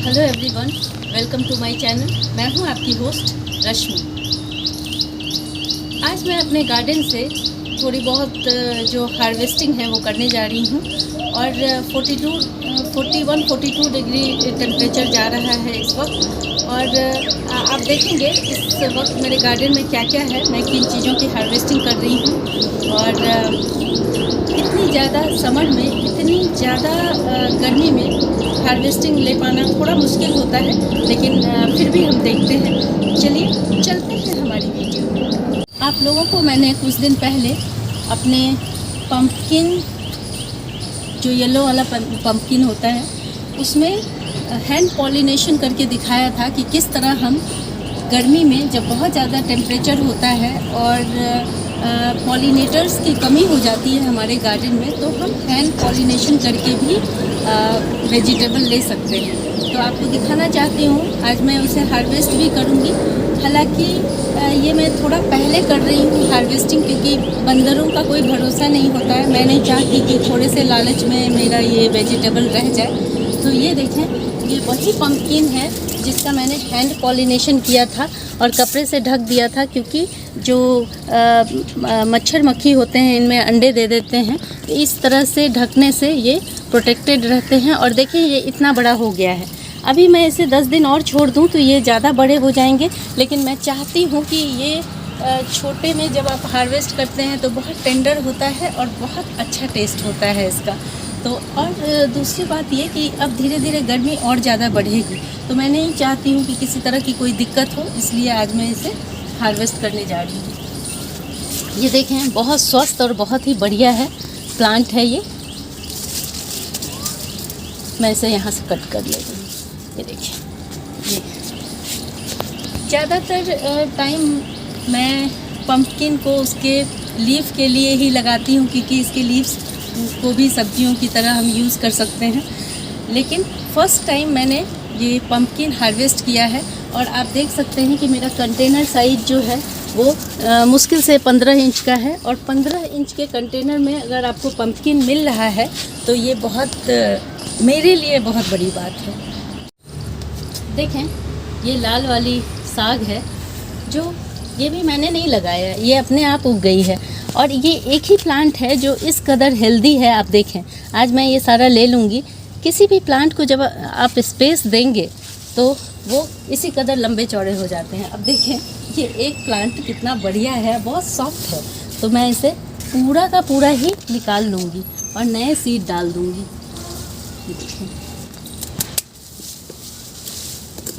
Hello everyone, welcome to my channel. मैं हूं आपकी होस्ट रश्मि। आज मैं अपने गार्डन से थोड़ी बहुत जो हार्वेस्टिंग है वो करने जा रही हूं और 41-42 डिग्री टेम्परेचर जा रहा है इस वक्त। और आप देखेंगे इस वक्त मेरे गार्डन में क्या क्या है, मैं किन चीज़ों की हार्वेस्टिंग कर रही हूँ। और इतनी ज़्यादा समर में, इतनी ज़्यादा गर्मी में हार्वेस्टिंग ले पाना थोड़ा मुश्किल होता है, लेकिन फिर भी हम देखते हैं। चलिए चलते हैं हमारी वीडियो में। आप लोगों को मैंने कुछ दिन पहले अपने पम्पकिन, जो येलो वाला पम्पकिन होता है, उसमें हैंड पॉलिनेशन करके दिखाया था कि किस तरह हम गर्मी में जब बहुत ज़्यादा टेम्परेचर होता है और पॉलिनेटर्स की कमी हो जाती है हमारे गार्डन में, तो हम हैंड पॉलिनेशन करके भी वेजिटेबल ले सकते हैं। तो आपको दिखाना चाहती हूँ। आज मैं उसे हार्वेस्ट भी करूँगी। हालांकि ये मैं थोड़ा पहले कर रही हूँ हार्वेस्टिंग, क्योंकि बंदरों का कोई भरोसा नहीं होता है। मैं नहीं चाहती कि थोड़े से लालच में मेरा ये वेजिटेबल रह जाए। तो ये देखें, ये वही पम्पकिन है जिसका मैंने हैंड पॉलिनेशन किया था और कपड़े से ढक दिया था, क्योंकि जो मच्छर मक्खी होते हैं इनमें अंडे दे देते हैं। इस तरह से ढकने से ये प्रोटेक्टेड रहते हैं। और देखिए ये इतना बड़ा हो गया है। अभी मैं इसे 10 दिन और छोड़ दूं तो ये ज़्यादा बड़े हो जाएंगे, लेकिन मैं चाहती हूँ कि ये छोटे में जब आप हार्वेस्ट करते हैं तो बहुत टेंडर होता है और बहुत अच्छा टेस्ट होता है इसका। तो और दूसरी बात ये कि अब धीरे धीरे गर्मी और ज़्यादा बढ़ेगी, तो मैं नहीं चाहती हूँ कि किसी तरह की कोई दिक्कत हो, इसलिए आज मैं इसे हार्वेस्ट करने जा रही हूँ। ये देखें, बहुत स्वस्थ और बहुत ही बढ़िया है प्लांट है ये। मैं इसे यहाँ से कट कर लेती हूँ। ये देखिए, ये ज़्यादातर टाइम मैं पम्पकिन को उसके लीफ के लिए ही लगाती हूँ, क्योंकि इसके लीव्स को भी सब्जियों की तरह हम यूज़ कर सकते हैं। लेकिन फ़र्स्ट टाइम मैंने ये पम्पकिन हार्वेस्ट किया है और आप देख सकते हैं कि मेरा कंटेनर साइज़ जो है वो मुश्किल से 15 इंच का है। और 15 इंच के कंटेनर में अगर आपको पम्पकिन मिल रहा है तो ये बहुत मेरे लिए बहुत बड़ी बात है। देखें, ये लाल वाली साग है, जो ये भी मैंने नहीं लगाया, ये अपने आप उग गई है। और ये एक ही प्लांट है जो इस कदर हेल्दी है। आप देखें, आज मैं ये सारा ले लूँगी। किसी भी प्लांट को जब आप स्पेस देंगे तो वो इसी कदर लंबे चौड़े हो जाते हैं। अब देखें, ये एक प्लांट कितना बढ़िया है, बहुत सॉफ्ट है। तो मैं इसे पूरा का पूरा ही निकाल लूँगी और नए सीड डाल दूँगी।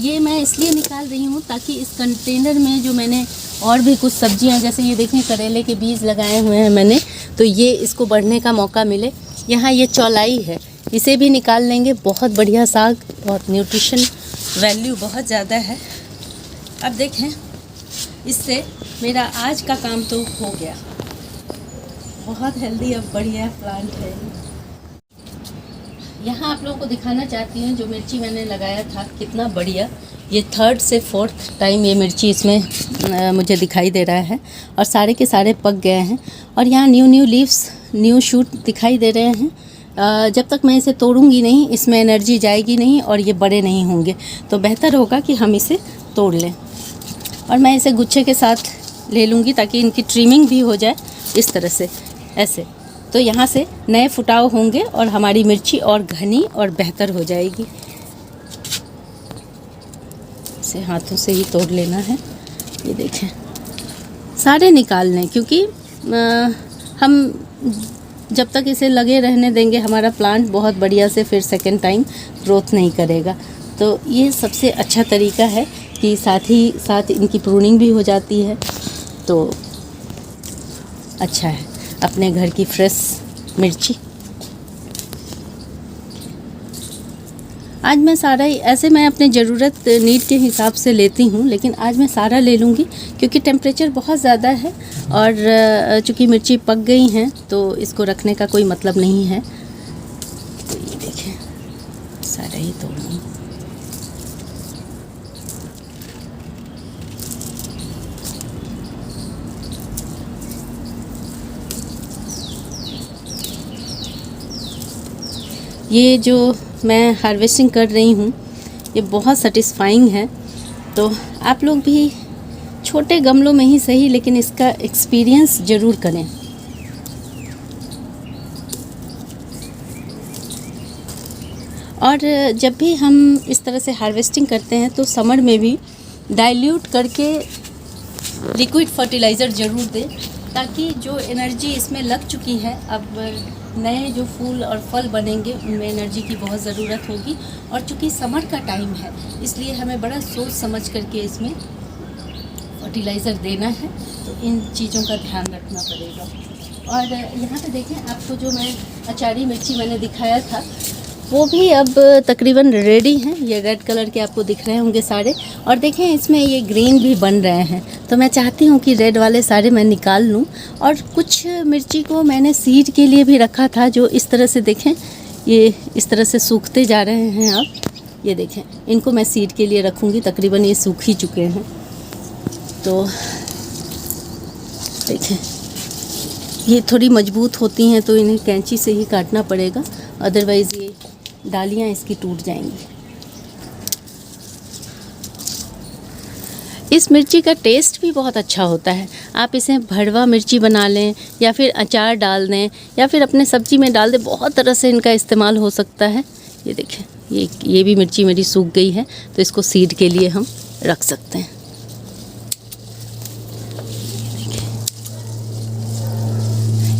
ये मैं इसलिए निकाल रही हूँ ताकि इस कंटेनर में जो मैंने और भी कुछ सब्जियां, जैसे ये देखें करेले के बीज लगाए हुए हैं मैंने, तो ये इसको बढ़ने का मौका मिले। यहाँ ये चौलाई है, इसे भी निकाल लेंगे। बहुत बढ़िया साग, बहुत न्यूट्रिशन वैल्यू बहुत ज़्यादा है। अब देखें, इससे मेरा आज का काम तो हो गया। बहुत हेल्दी और बढ़िया प्लांट है। यहाँ आप लोगों को दिखाना चाहती हूँ जो मिर्ची मैंने लगाया था, कितना बढ़िया। ये 3rd से 4th टाइम ये मिर्ची इसमें मुझे दिखाई दे रहा है और सारे के सारे पक गए हैं। और यहाँ न्यू लीव्स, न्यू शूट दिखाई दे रहे हैं। जब तक मैं इसे तोड़ूंगी नहीं, इसमें एनर्जी जाएगी नहीं और ये बड़े नहीं होंगे। तो बेहतर होगा कि हम इसे तोड़ लें। और मैं इसे गुच्छे के साथ ले लूँगी ताकि इनकी ट्रिमिंग भी हो जाए इस तरह से, ऐसे। तो यहाँ से नए फुटाव होंगे और हमारी मिर्ची और घनी और बेहतर हो जाएगी। इसे हाथों से ही तोड़ लेना है। ये देखें, सारे निकाल लें, क्योंकि हम जब तक इसे लगे रहने देंगे हमारा प्लांट बहुत बढ़िया से फिर सेकंड टाइम ग्रोथ नहीं करेगा। तो ये सबसे अच्छा तरीका है कि साथ ही साथ इनकी प्रूनिंग भी हो जाती है। तो अच्छा है, अपने घर की फ्रेश मिर्ची। आज मैं सारा ही ऐसे, मैं अपने ज़रूरत नीड के हिसाब से लेती हूँ, लेकिन आज मैं सारा ले लूँगी क्योंकि टेम्परेचर बहुत ज़्यादा है और चूँकि मिर्ची पक गई हैं तो इसको रखने का कोई मतलब नहीं है। तो ये देखें, सारा ही तोड़ूँगी। ये जो मैं हार्वेस्टिंग कर रही हूँ, ये बहुत सेटिस्फाइंग है। तो आप लोग भी छोटे गमलों में ही सही, लेकिन इसका एक्सपीरियंस ज़रूर करें। और जब भी हम इस तरह से हार्वेस्टिंग करते हैं तो समर में भी डाइल्यूट करके लिक्विड फर्टिलाइज़र ज़रूर दें, ताकि जो एनर्जी इसमें लग चुकी है, अब नए जो फूल और फल बनेंगे उनमें एनर्जी की बहुत ज़रूरत होगी। और चूँकि समर का टाइम है, इसलिए हमें बड़ा सोच समझ करके इसमें फर्टिलाइज़र देना है। तो इन चीज़ों का ध्यान रखना पड़ेगा। और यहाँ पे देखें, आपको जो मैं अचारी मिर्ची मैंने दिखाया था वो भी अब तकरीबन रेडी हैं। ये रेड कलर के आपको दिख रहे होंगे सारे, और देखें इसमें ये ग्रीन भी बन रहे हैं। तो मैं चाहती हूँ कि रेड वाले सारे मैं निकाल लूँ। और कुछ मिर्ची को मैंने सीड के लिए भी रखा था, जो इस तरह से देखें ये इस तरह से सूखते जा रहे हैं। आप ये देखें, इनको मैं सीड के लिए रखूँगी। तकरीबन ये सूख ही चुके हैं। तो देखें ये थोड़ी मजबूत होती हैं, तो इन्हें कैंची से ही काटना पड़ेगा, अदरवाइज़ ये डालियाँ इसकी टूट जाएंगी। इस मिर्ची का टेस्ट भी बहुत अच्छा होता है। आप इसे भरवा मिर्ची बना लें, या फिर अचार डाल दें, या फिर अपने सब्जी में डाल दें। बहुत तरह से इनका इस्तेमाल हो सकता है। ये देखें, ये भी मिर्ची मेरी सूख गई है, तो इसको सीड के लिए हम रख सकते हैं।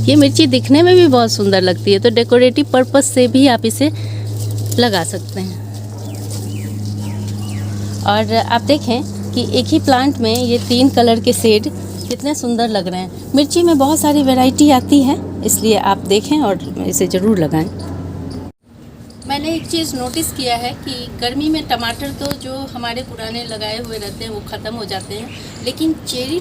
ये मिर्ची दिखने में भी बहुत सुंदर लगती है, तो डेकोरेटिव पर्पस से भी आप इसे लगा सकते हैं। और आप देखें कि एक ही प्लांट में ये 3 कलर के शेड कितने सुंदर लग रहे हैं। मिर्ची में बहुत सारी वैरायटी आती है, इसलिए आप देखें और इसे ज़रूर लगाएं। मैंने एक चीज़ नोटिस किया है कि गर्मी में टमाटर तो जो हमारे पुराने लगाए हुए रहते हैं वो ख़त्म हो जाते हैं, लेकिन चेरी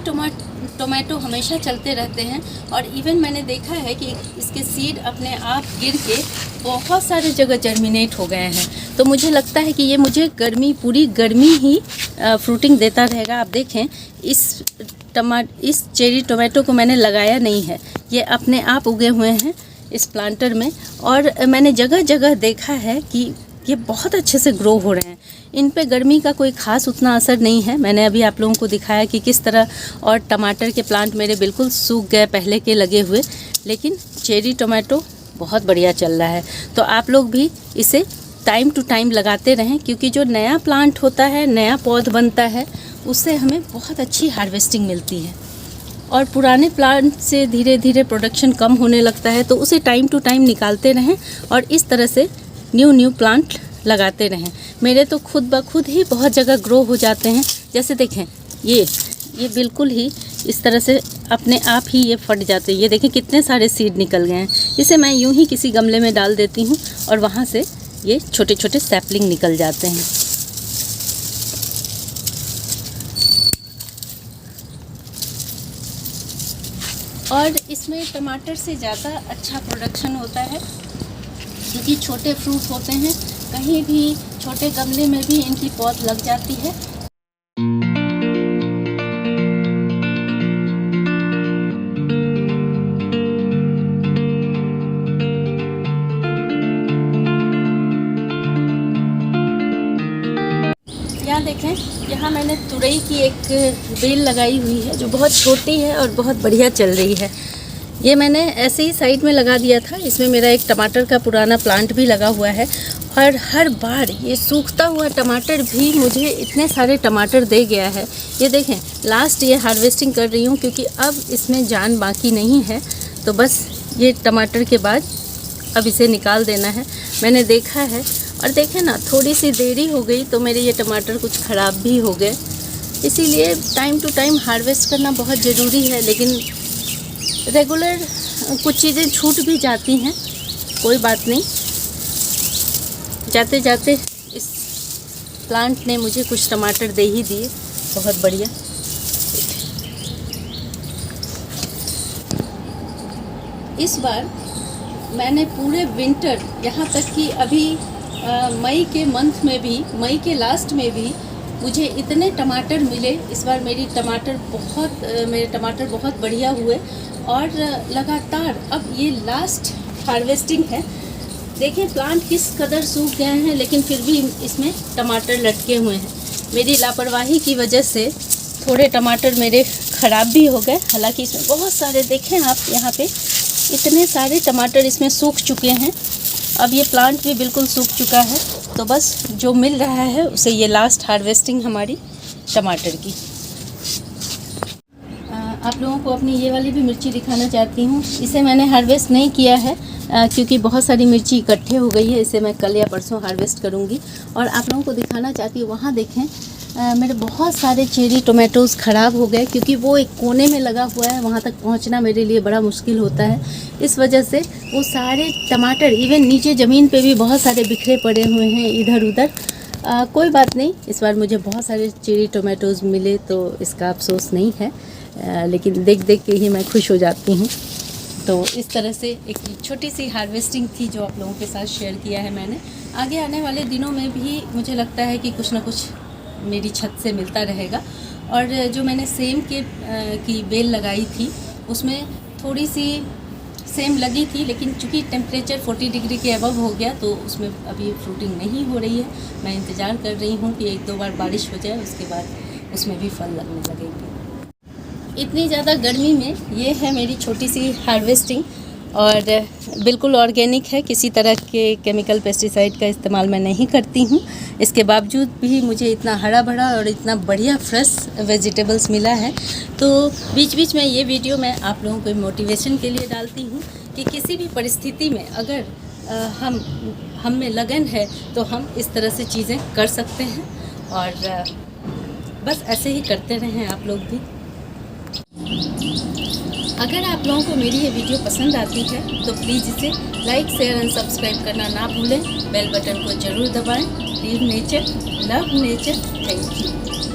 टोमेटो हमेशा चलते रहते हैं। और इवन मैंने देखा है कि इसके सीड अपने आप गिर के बहुत सारे जगह जर्मिनेट हो गए हैं। तो मुझे लगता है कि ये मुझे पूरी गर्मी ही फ्रूटिंग देता रहेगा। आप देखें, इस चेरी टोमेटो को मैंने लगाया नहीं है, ये अपने आप उगे हुए हैं इस प्लांटर में। और मैंने जगह जगह देखा है कि ये बहुत अच्छे से ग्रो हो रहे हैं। इन पे गर्मी का कोई ख़ास उतना असर नहीं है। मैंने अभी आप लोगों को दिखाया कि किस तरह, और टमाटर के प्लांट मेरे बिल्कुल सूख गए पहले के लगे हुए, लेकिन चेरी टोमेटो बहुत बढ़िया चल रहा है। तो आप लोग भी इसे टाइम टू टाइम लगाते रहें, क्योंकि जो नया प्लांट होता है, नया पौध बनता है, उससे हमें बहुत अच्छी हार्वेस्टिंग मिलती है। और पुराने प्लांट से धीरे धीरे प्रोडक्शन कम होने लगता है, तो उसे टाइम टू टाइम निकालते रहें और इस तरह से न्यू प्लांट लगाते रहें। मेरे तो खुद ब खुद ही बहुत जगह ग्रो हो जाते हैं। जैसे देखें, ये बिल्कुल ही इस तरह से अपने आप ही ये फट जाते हैं। ये देखें कितने सारे सीड निकल गए हैं। इसे मैं यूं ही किसी गमले में डाल देती हूँ और वहाँ से ये छोटे छोटे सैपलिंग निकल जाते हैं। और इसमें टमाटर से ज़्यादा अच्छा प्रोडक्शन होता है, क्योंकि छोटे फ्रूट होते हैं। कहीं भी छोटे गमले में भी इनकी पौध लग जाती है। यहाँ देखें, यहाँ मैंने तुरई की एक बेल लगाई हुई है, जो बहुत छोटी है और बहुत बढ़िया चल रही है। ये मैंने ऐसे ही साइड में लगा दिया था। इसमें मेरा एक टमाटर का पुराना प्लांट भी लगा हुआ है, और हर बार ये सूखता हुआ टमाटर भी मुझे इतने सारे टमाटर दे गया है। ये देखें, लास्ट ये हार्वेस्टिंग कर रही हूँ, क्योंकि अब इसमें जान बाकी नहीं है। तो बस ये टमाटर के बाद अब इसे निकाल देना है। मैंने देखा है, और देखें ना, थोड़ी सी देरी हो गई तो मेरे ये टमाटर कुछ ख़राब भी हो गए। इसीलिए टाइम टू टाइम हार्वेस्ट करना बहुत ज़रूरी है, लेकिन रेगुलर कुछ चीज़ें छूट भी जाती हैं, कोई बात नहीं। जाते जाते इस प्लांट ने मुझे कुछ टमाटर दे ही दिए, बहुत बढ़िया। इस बार मैंने पूरे विंटर, यहाँ तक कि अभी मई के मंथ में भी, मई के लास्ट में भी मुझे इतने टमाटर मिले। इस बार मेरे टमाटर बहुत बढ़िया हुए, और लगातार अब ये लास्ट हार्वेस्टिंग है। देखें प्लांट किस कदर सूख गए हैं, लेकिन फिर भी इसमें टमाटर लटके हुए हैं। मेरी लापरवाही की वजह से थोड़े टमाटर मेरे ख़राब भी हो गए। हालांकि इसमें बहुत सारे, देखें आप यहाँ पे इतने सारे टमाटर इसमें सूख चुके हैं। अब ये प्लांट भी बिल्कुल सूख चुका है, तो बस जो मिल रहा है उसे, ये लास्ट हार्वेस्टिंग हमारी टमाटर की। आप लोगों को अपनी ये वाली भी मिर्ची दिखाना चाहती हूँ। इसे मैंने हार्वेस्ट नहीं किया है क्योंकि बहुत सारी मिर्ची इकट्ठे हो गई है। इसे मैं कल या परसों हार्वेस्ट करूँगी और आप लोगों को दिखाना चाहती हूँ। वहाँ देखें मेरे बहुत सारे चेरी टोमेटोज़ ख़राब हो गए क्योंकि वो एक कोने में लगा हुआ है। वहाँ तक पहुँचना मेरे लिए बड़ा मुश्किल होता है। इस वजह से वो सारे टमाटर, इवन नीचे ज़मीन पे भी बहुत सारे बिखरे पड़े हुए हैं इधर उधर। कोई बात नहीं, इस बार मुझे बहुत सारे चेरी टोमेटोज़ मिले तो इसका अफसोस नहीं है, लेकिन देख देख के ही मैं खुश हो जाती हूँ। तो इस तरह से एक छोटी सी हार्वेस्टिंग थी जो आप लोगों के साथ शेयर किया है मैंने। आगे आने वाले दिनों में भी मुझे लगता है कि कुछ ना कुछ मेरी छत से मिलता रहेगा। और जो मैंने सेम की बेल लगाई थी उसमें थोड़ी सी सेम लगी थी, लेकिन चूँकि टेम्परेचर 40 डिग्री के अबव हो गया तो उसमें अभी फ्रूटिंग नहीं हो रही है। मैं इंतज़ार कर रही हूँ कि 1-2 बार बारिश हो जाए, उसके बाद उसमें भी फल लगने लगेंगे। इतनी ज़्यादा गर्मी में ये है मेरी छोटी सी हार्वेस्टिंग और बिल्कुल ऑर्गेनिक है। किसी तरह के केमिकल पेस्टिसाइड का इस्तेमाल मैं नहीं करती हूँ। इसके बावजूद भी मुझे इतना हरा भरा और इतना बढ़िया फ्रेश वेजिटेबल्स मिला है। तो बीच बीच में ये वीडियो मैं आप लोगों को मोटिवेशन के लिए डालती हूँ कि किसी भी परिस्थिति में अगर हम में लगन है तो हम इस तरह से चीज़ें कर सकते हैं और बस ऐसे ही करते रहें आप लोग भी। अगर आप लोगों को मेरी ये वीडियो पसंद आती है तो प्लीज़ इसे लाइक, शेयर एंड सब्सक्राइब करना ना भूलें। बेल बटन को ज़रूर दबाएं। Leave nature, love nature. Thank you.